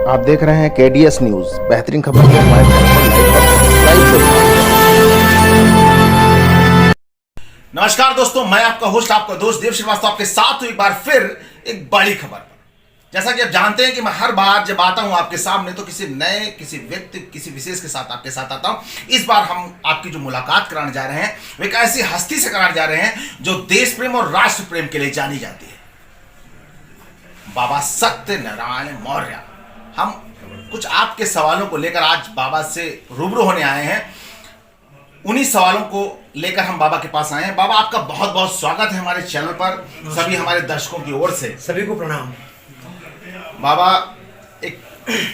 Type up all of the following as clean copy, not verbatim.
आप देख रहे हैं केडीएस न्यूज। बेहतरीन खबर के हमारे चैनल को लाइक करें, सब्सक्राइब करें। नमस्कार दोस्तों, मैं आपका होस्ट, आपका दोस्त देव श्रीवास्तव आपके साथ हूं एक बार फिर एक बड़ी खबर पर। जैसा कि आप जानते हैं कि मैं हर बार जब आता हूं आपके सामने तो किसी नए, किसी व्यक्ति, किसी विशेष के साथ आपके साथ आता हूं। इस बार हम आपकी जो मुलाकात कराने जा रहे हैं वो एक ऐसी हस्ती से कराने जा रहे हैं जो देश प्रेम और राष्ट्र प्रेम के लिए जानी जाती है, बाबा सत्यनारायण मौर्य। हम कुछ आपके सवालों को लेकर आज बाबा से रूबरू होने आए हैं। उन्हीं सवालों को लेकर हम बाबा के पास आए हैं। बाबा, आपका बहुत बहुत स्वागत है हमारे चैनल पर, सभी हमारे दर्शकों की ओर से। सभी को प्रणाम। बाबा, एक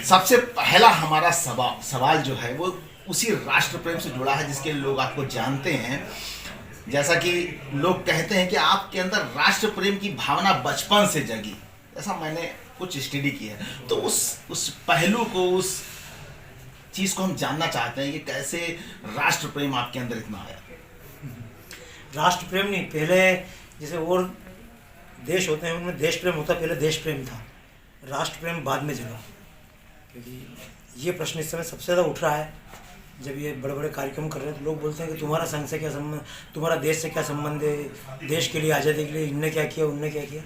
सबसे पहला हमारा सवाल जो है वो उसी राष्ट्र प्रेम से जुड़ा है जिसके लोग आपको जानते हैं। जैसा कि लोग कहते हैं कि आपके अंदर राष्ट्र प्रेम की भावना बचपन से जगी, ऐसा मैंने कुछ स्टडी की है। तो उस पहलू को, उस चीज को हम जानना चाहते हैं कि कैसे राष्ट्र प्रेम आपके अंदर इतना आया। राष्ट्र प्रेम नहीं, पहले जैसे और देश होते हैं उनमें देश प्रेम होता, पहले देश प्रेम था, राष्ट्र प्रेम बाद में जगा। क्योंकि ये प्रश्न इस समय सबसे ज़्यादा उठ रहा है जब ये बड़े बड़े कार्यक्रम कर रहे हैं तो लोग बोलते हैं कि तुम्हारा संघ से क्या संबंध, तुम्हारा देश से क्या संबंध है, देश के लिए आज़ादी के लिए इनने क्या किया, उनने क्या किया।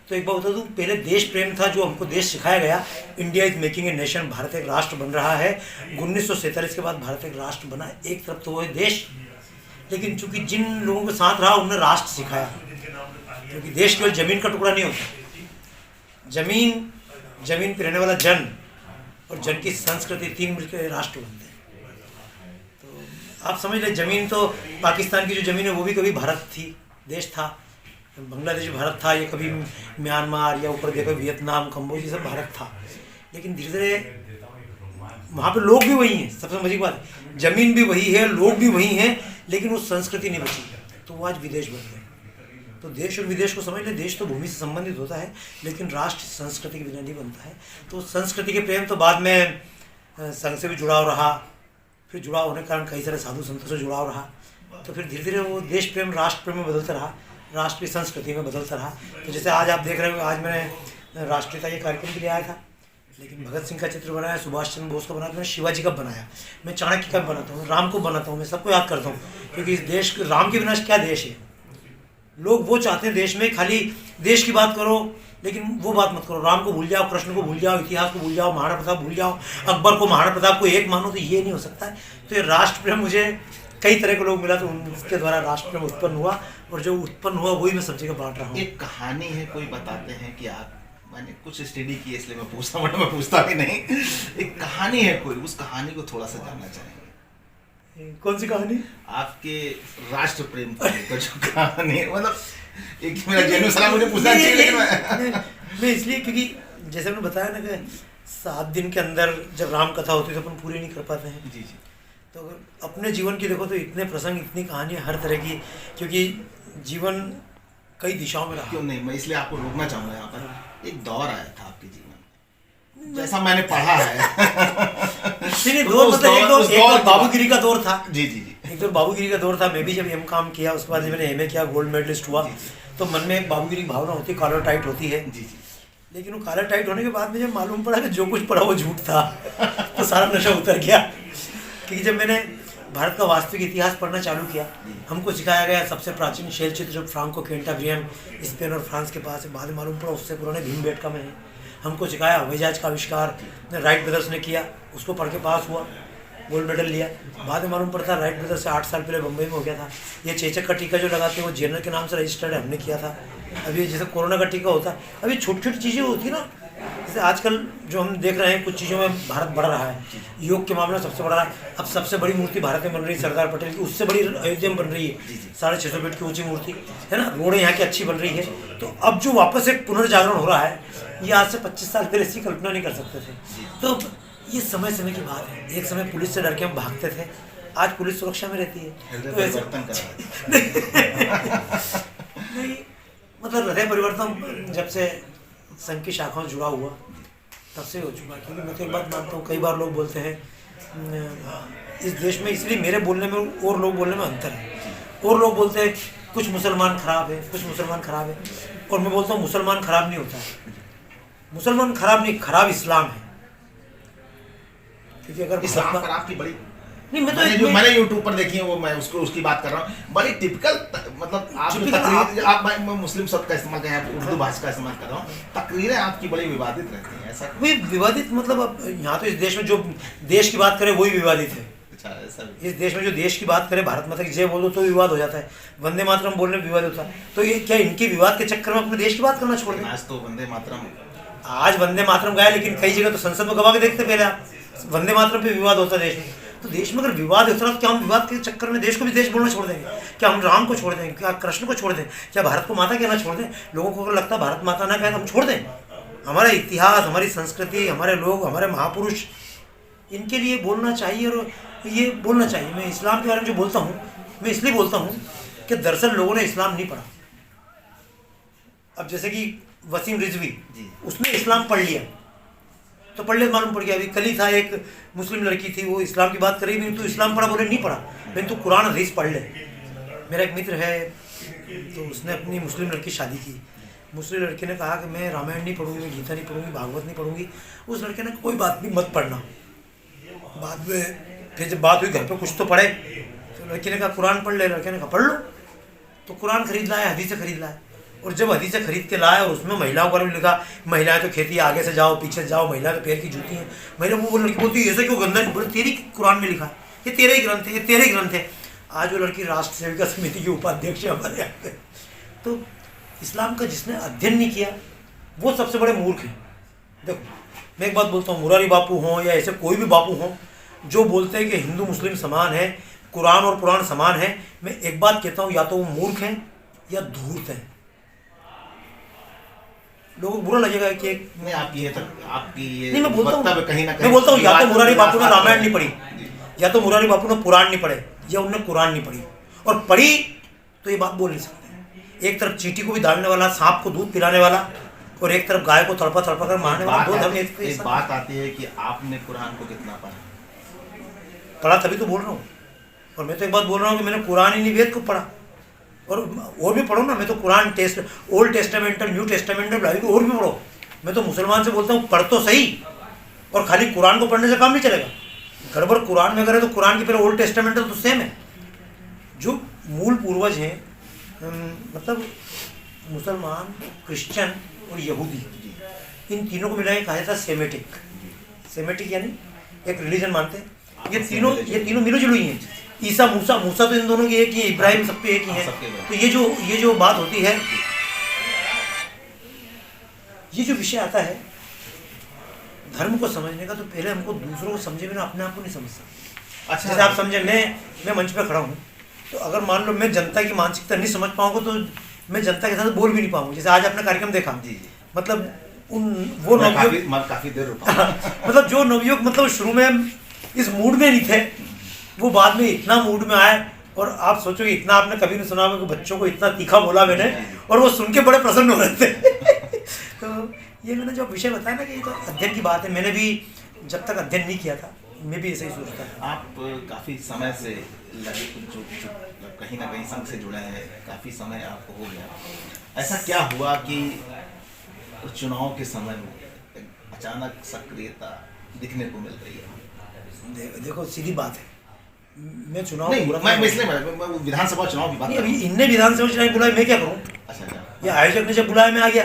तो एक बात बता दूँ, पहले देश प्रेम था जो हमको देश सिखाया गया। India is making a nation, Bharat एक राष्ट्र बन रहा है। 1947 के बाद भारत एक राष्ट्र बना। एक तरफ तो वो है देश, लेकिन चूंकि जिन लोगों के साथ रहा उन्होंने राष्ट्र सिखाया। क्योंकि देश केवल जमीन का टुकड़ा नहीं होता, जमीन पे रहने वाला जन और जन की संस्कृति, तीन मिलकर राष्ट्र बनते हैं। तो आप समझ लें, जमीन तो पाकिस्तान की जो जमीन है वो भी कभी भारत थी, देश था। बांग्लादेश भारत था, ये कभी म्यांमार या ऊपर देखो वियतनाम, कंबोडिया, सब भारत था। लेकिन धीरे धीरे वहाँ पे लोग भी वही हैं। सबसे मजे की बात है, जमीन भी वही है, लोग भी वही हैं, लेकिन वो संस्कृति नहीं बची, तो वो आज विदेश बन गए। तो देश और विदेश को समझ लें, देश तो भूमि से संबंधित होता है, लेकिन राष्ट्र संस्कृति के बिना नहीं बनता है। तो संस्कृति के प्रेम तो बाद में संघ से भी जुड़ाव रहा, फिर जुड़ाव होने के कारण कई सारे साधु संतों से जुड़ाव रहा। तो फिर धीरे धीरे वो देश प्रेम राष्ट्र प्रेम में बदलता रहा, राष्ट्र की संस्कृति में बदलता रहा। तो जैसे आज आप देख रहे हो, आज मैंने राष्ट्रीयता के कार्यक्रम के लिए आया था, लेकिन भगत सिंह का चित्र बनाया, सुभाष चंद्र बोस का बनाया, मैंने शिवाजी का बनाया, मैं चाणक्य का बनाता हूँ, राम को बनाता हूँ, मैं सबको याद करता हूँ। क्योंकि इस देश, राम के बिना क्या देश है। लोग वो चाहते हैं देश में खाली देश की बात करो, लेकिन वो बात मत करो, राम को भूल जाओ, कृष्ण को भूल जाओ, इतिहास को भूल जाओ, महाराणा प्रताप भूल जाओ, अकबर को, महाराणा प्रताप को एक मानो, तो ये नहीं हो सकता है। तो ये राष्ट्र प्रेम मुझे कई तरह के लोग मिला, तो उनके द्वारा राष्ट्र प्रेम उत्पन्न हुआ, और जो उत्पन्न हुआ वही मैं सब जगह बांट रहा हूँ। एक कहानी है, कोई बताते हैं कि आप, मैंने कुछ स्टडी की इसलिए मैं पूछता हूँ, मैं पूछता भी नहीं। एक कहानी है कोई, उस कहानी को थोड़ा सा जानना चाहेंगे। कौन सी कहानी? आपके राष्ट्र प्रेम को लेकर जो कहानी है, मतलब एक मेरा जेन्युइन सलाह मुझे पूछना चाहिए, लेकिन मैं इसलिए, क्योंकि जैसे मैंने बताया ना कि 7 दिन के अंदर जब राम कथा होती है तो अपन पूरी नहीं कर पाते हैं। जी जी। तो अगर अपने जीवन की देखो तो इतने प्रसंग, इतनी कहानियाँ हर तरह की, क्योंकि जीवन कई दिशाओं में रहा। क्यों नहीं, मैं इसलिए आपको रोकना चाहूँगा यहाँ पर। एक दौर आया था आपके जीवन में, जैसा मैंने पढ़ा है। नहीं, दौर मतलब एक दौर बाबूगिरी का दौर था। जी जी जी। एक दौर बाबूगिरी का दौर था। मैं भी जब एम.कॉम किया, उसके बाद जब मैंने एम.ए किया, गोल्ड मेडलिस्ट हुआ, तो मन में एक बाबूगिरी भावना होती है, कॉलर टाइट होती है। जी जी। लेकिन वो कॉलर टाइट होने के बाद में जब मालूम पड़ा कि जो कुछ पढ़ा वो झूठ था, तो सारा नशा उतर गया। क्योंकि जब मैंने भारत का वास्तविक इतिहास पढ़ना चालू किया, हमको सिखाया गया सबसे प्राचीन शैल चित्र जो फ्रांको कैंटाब्रियन, स्पेन और फ्रांस के पास है। बाद में मालूम पड़ा उससे पुराने भीमबेटका में है। हमको सिखाया हवाई जहाज का आविष्कार राइट ब्रदर्स ने किया, उसको पढ़ के पास हुआ, गोल्ड मेडल लिया। बाद में मालूम पड़ता राइट ब्रदर्स से 8 साल पहले बम्बई में हो गया था। ये चेचक का टीका जो लगाते हैं वो जेनर के नाम से रजिस्टर्ड है, हमने किया था। अभी जैसे कोरोना का टीका होता है, अभी छोटी छोटी चीज़ें होती है ना, जैसे आजकल जो हम देख रहे हैं कुछ चीज़ों में भारत बढ़ रहा है। योग के मामले में सबसे बड़ा, अब सबसे बड़ी मूर्ति भारत में बन रही है सरदार पटेल की, उससे बड़ी अयोध्या में बन रही है, 650 फीट की ऊंची मूर्ति है ना। रोडें यहाँ की अच्छी बन रही है। तो अब जो वापस एक पुनर्जागरण हो रहा है, ये आज से 25 साल पहले इसकी कल्पना नहीं कर सकते थे। तो ये समय समय की बात है। एक समय पुलिस से डर के हम भागते थे, आज पुलिस सुरक्षा में रहती है। तो ऐसे नहीं, मतलब हृदय परिवर्तन जब से संघ की शाखाओं जुड़ा हुआ तब से हो चुका है। क्योंकि मैं तो एक बात मानता हूँ, कई बार लोग बोलते हैं इस देश में, इसलिए मेरे बोलने में और लोग बोलने में अंतर है। और लोग बोलते हैं कुछ मुसलमान खराब है, कुछ मुसलमान खराब है, और मैं बोलता हूँ मुसलमान खराब नहीं होता है। मुसलमान खराब नहीं, खराब इस्लाम है। क्योंकि अगर इस्लाम पर आपकी बड़ी नहीं, मैं तो मैंने यूट्यूब पर देखी है वो, मैं उसकी बात कर रहा हूँ, बड़ी टिपिकल, मतलब आप जो तकरीर, आप मैं मुस्लिम शब्द का इस्तेमाल करें, उर्दू भाषा का इस्तेमाल कर रहा हूँ, तकरीरें आपकी बड़ी विवादित रहती हैं, ऐसा वही विवादित, मतलब अब यहाँ तो इस देश में जो देश की बात करे वही विवादित है। अच्छा, ऐसा भी। इस देश में जो देश की बात करे, भारत माता की जय बोलो तो विवाद हो जाता है, वंदे मातरम बोलने में विवाद होता है। तो ये क्या इनके विवाद के चक्कर में अपने देश की बात करना छोड़ दें? आज तो वंदे मातरम, आज वंदे मातरम गाया, लेकिन कई जगह तो संसद में गवा के देखते पहले आप, वंदे मातरम पे विवाद होता है देश में। तो देश में अगर विवाद होता है तो क्या हम विवाद के चक्कर में देश को भी देश बोलना छोड़ देंगे? क्या हम राम को छोड़ दें? क्या कृष्ण को छोड़ दें? क्या भारत को माता कहना छोड़ दें? लोगों को अगर लगता है भारत माता ना कहे तो हम छोड़ दें? हमारा इतिहास, हमारी संस्कृति, हमारे लोग, हमारे महापुरुष, इनके लिए बोलना चाहिए और ये बोलना चाहिए। मैं इस्लाम के बारे में जो बोलता हूँ, मैं इसलिए बोलता हूँ कि दरअसल लोगों ने इस्लाम नहीं पढ़ा। अब जैसे कि वसीम रिजवी, उसने इस्लाम पढ़ लिया तो पढ़ ले मालूम पड़ गया। अभी कल ही था, एक मुस्लिम लड़की थी, वो इस्लाम की बात करी, नहीं तो इस्लाम पढ़ा, बोले नहीं पढ़ा, लेकिन तू कुरान हदीस पढ़ ले। मेरा एक मित्र है, तो उसने अपनी मुस्लिम लड़की शादी की। मुस्लिम लड़की ने कहा कि मैं रामायण नहीं पढ़ूंगी, मैं गीता नहीं पढ़ूंगी, भागवत नहीं पढ़ूंगी। उस लड़के ने कोई बात नहीं, मत पढ़ना। बाद में फिर जब बात हुई घर पे कुछ तो पढ़े, तो लड़की ने कहा कुरान पढ़ ले। लड़के ने कहा पढ़ लो। तो कुरान खरीद लाया, हदीसें खरीद लाया, और जब हदीसें खरीद के लाया और उसमें महिलाओं पर भी लिखा, महिलाएं तो खेती आगे से जाओ पीछे से जाओ, महिला तो पैर की जूती हैं। महिला वो लड़की बोलती है ऐसे क्यों गंदा? बोले तेरी कुरान में लिखा है, ये तेरे ही ग्रंथ है, ये तेरे ही ग्रंथ है। आज वो लड़की राष्ट्र सेविका समिति की उपाध्यक्ष है हमारे यहाँ पे। तो इस्लाम का जिसने अध्ययन नहीं किया वो सबसे बड़े मूर्ख हैं। देखो मैं एक बात बोलता हूँ, मुरारी बापू हों या ऐसे कोई भी बापू हों जो बोलते हैं कि हिंदू मुस्लिम समान है, कुरान और पुराण समान है, मैं एक बात कहता हूँ, या तो वो मूर्ख हैं या धूर्त हैं। लोगों को बुरा लगेगा कि एक नहीं, आप ये तक आपकी ये नहीं, मैं बोलता हूँ, कहीं ना कहीं, मैं बोलता हूँ या तो मुरारी बापू ने रामायण नहीं पढ़ी, या तो मुरारी बापू ने पुराण नहीं पढ़े, या उन्होंने कुरान नहीं पढ़ी, और पढ़ी तो ये बात बोल नहीं सकते। एक तरफ चींटी को भी दागने वाला, सांप को दूध पिलाने वाला, और एक तरफ गाय को तड़पा तड़पा कर मारने वाला, दो धर्म एक बात आती है कि आपने कुरान को कितना पढ़ा, तभी तो बोल रहा हूँ। और मैं तो एक बात बोल रहा हूँ कि मैंने कुरान ही नहीं वेद को पढ़ा, और भी पढ़ो ना। मैं तो Quran old testament, new testament, Bible और भी पढ़ो। मैं तो मुसलमान से बोलता हूँ पढ़ तो सही, और खाली कुरान को पढ़ने से काम नहीं चलेगा। गड़बड़ कुरान में करे तो कुरान के पहले ओल्ड टेस्टामेंट तो सेम है। जो मूल पूर्वज हैं, मतलब मुसलमान, क्रिश्चियन और यहूदी, इन तीनों को मिला के कहा जाता है सेमेटिक। सेमेटिक यानी एक रिलीजन मानते हैं। ये तीनों मिलो जुली हैं। ईसा मूसा तो इन दोनों की एक ही है, इब्राहिम सब पे एक ही है। तो ये जो बात होती है, ये जो विषय आता है धर्म को समझने का, तो पहले हमको दूसरों को समझे बिना अपने आप को नहीं समझ सकते। अच्छा, जैसे आप समझे, मैं मंच पे खड़ा हूँ, तो अगर मान लो मैं जनता की मानसिकता नहीं समझ पाऊंगा तो मैं जनता के साथ बोल भी नहीं पाऊंगा। जैसे आज आपने कार्यक्रम देखा, मतलब वो नवयुवक काफी देर मतलब जो नवयुवक मतलब शुरू में इस मूड में नहीं थे, वो बाद में इतना मूड में आए, और आप सोचो कि इतना आपने कभी नहीं सुना होगा कि बच्चों को इतना तीखा बोला मैंने, और वो सुन के बड़े प्रसन्न हो रहे थे। तो ये मैंने जो विषय बताया ना कि ये तो अध्ययन की बात है। मैंने भी जब तक अध्ययन नहीं किया था, मैं भी ऐसे ही सोचता था। आप काफ़ी समय से लगे जो कहीं ना कहीं संघ से जुड़े हैं, काफ़ी समय आपको हो गया। ऐसा क्या हुआ कि चुनाव के समय में अचानक सक्रियता दिखने को मिल रही है? देखो सीधी बात है, मैं चुनाव मैं विधानसभा चुनाव की बात नहीं, अभी इनने विधानसभा चुनाव बुलाया, मैं क्या करूँ? अच्छा, ये आयोजक ने जब बुलाया मैं आ गया।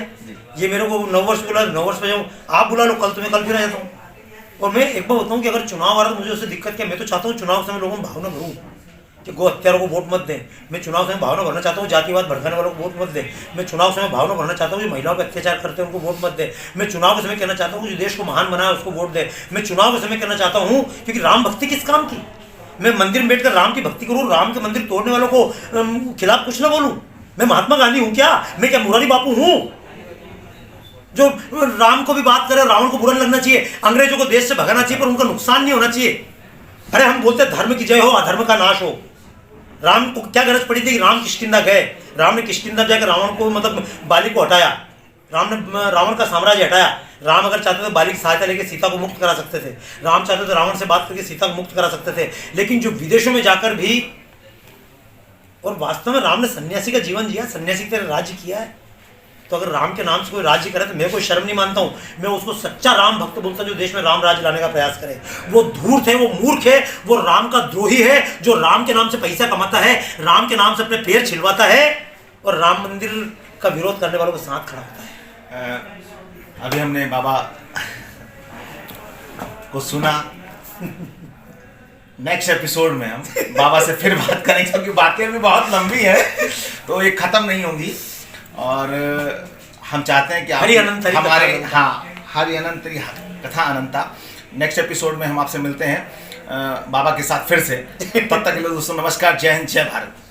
ये मेरे को 9 वर्ष बुला, 9 वर्ष पे जाऊँ, आप बुला लो, कल तुम्हें कल फिर आ जाता हूँ। और मैं एक बार बताऊँ कि अगर चुनाव आ रहा तो मुझे उससे दिक्कत क्या, मैं तो चाहता हूँ चुनाव समय लोगों में भावना भरूँ कि गो हत्यारों को वोट मत दें। मैं चुनाव समय भावना भरना चाहता हूँ जातिवाद भड़काने वालों को वोट मत दें। मैं चुनाव समय भावना भरना चाहता हूँ जो महिलाओं पर अत्याचार करते हैं उनको वोट मत दें। मैं चुनाव के समय कहना चाहता हूँ जो देश को महान बनाया उसको वोट दें। मैं चुनाव के समय कहना चाहता हूँ क्योंकि राम भक्ति किस काम की, मैं मंदिर में बैठकर राम की भक्ति करूँ, राम के मंदिर तोड़ने वालों को खिलाफ कुछ ना बोलूँ। मैं महात्मा गांधी हूँ क्या? मैं क्या मुरारी बापू हूँ जो राम को भी बात करे, रावण को बुरा लगना चाहिए, अंग्रेजों को देश से भगाना चाहिए पर उनका नुकसान नहीं होना चाहिए? अरे हम बोलते धर्म की जय हो अधर्म का नाश हो। राम को क्या गरज पड़ी थी कि राम किष्किंधा गए? राम ने किष्किंधा जाकर रावण को मतलब बाली को हटाया, राम ने रावण का साम्राज्य हटाया। राम अगर चाहते तो बाली की सहायता लेकर सीता को मुक्त करा सकते थे, राम चाहते तो रावण से बात करके सीता को मुक्त करा सकते थे। लेकिन जो विदेशों में जाकर भी, और वास्तव में राम ने सन्यासी का जीवन जिया, सन्यासी की तरह राज्य किया है। तो अगर राम के नाम से कोई राज्य करे तो मैं कोई शर्म नहीं मानता हूँ, मैं उसको सच्चा राम भक्त बोलता हूँ जो देश में राम राज्य लाने का प्रयास करे। वो धूर्त है, वो मूर्ख है, वो राम का द्रोही है जो राम के नाम से पैसा कमाता है, राम के नाम से अपने पैर छिलवाता है और राम मंदिर का विरोध करने वालों के साथ खड़ा होता है। अभी हमने बाबा को सुना, नेक्स्ट एपिसोड में हम बाबा से फिर बात करेंगे क्योंकि बातें भी बहुत लंबी है तो ये खत्म नहीं होंगी। और हम चाहते हैं कि आप हमारे हरि अनंतरी कथा अनंता नेक्स्ट एपिसोड में हम आपसे मिलते हैं बाबा के साथ फिर से। तब तक के लिए दोस्तों नमस्कार, जय हिंद, जय भारत।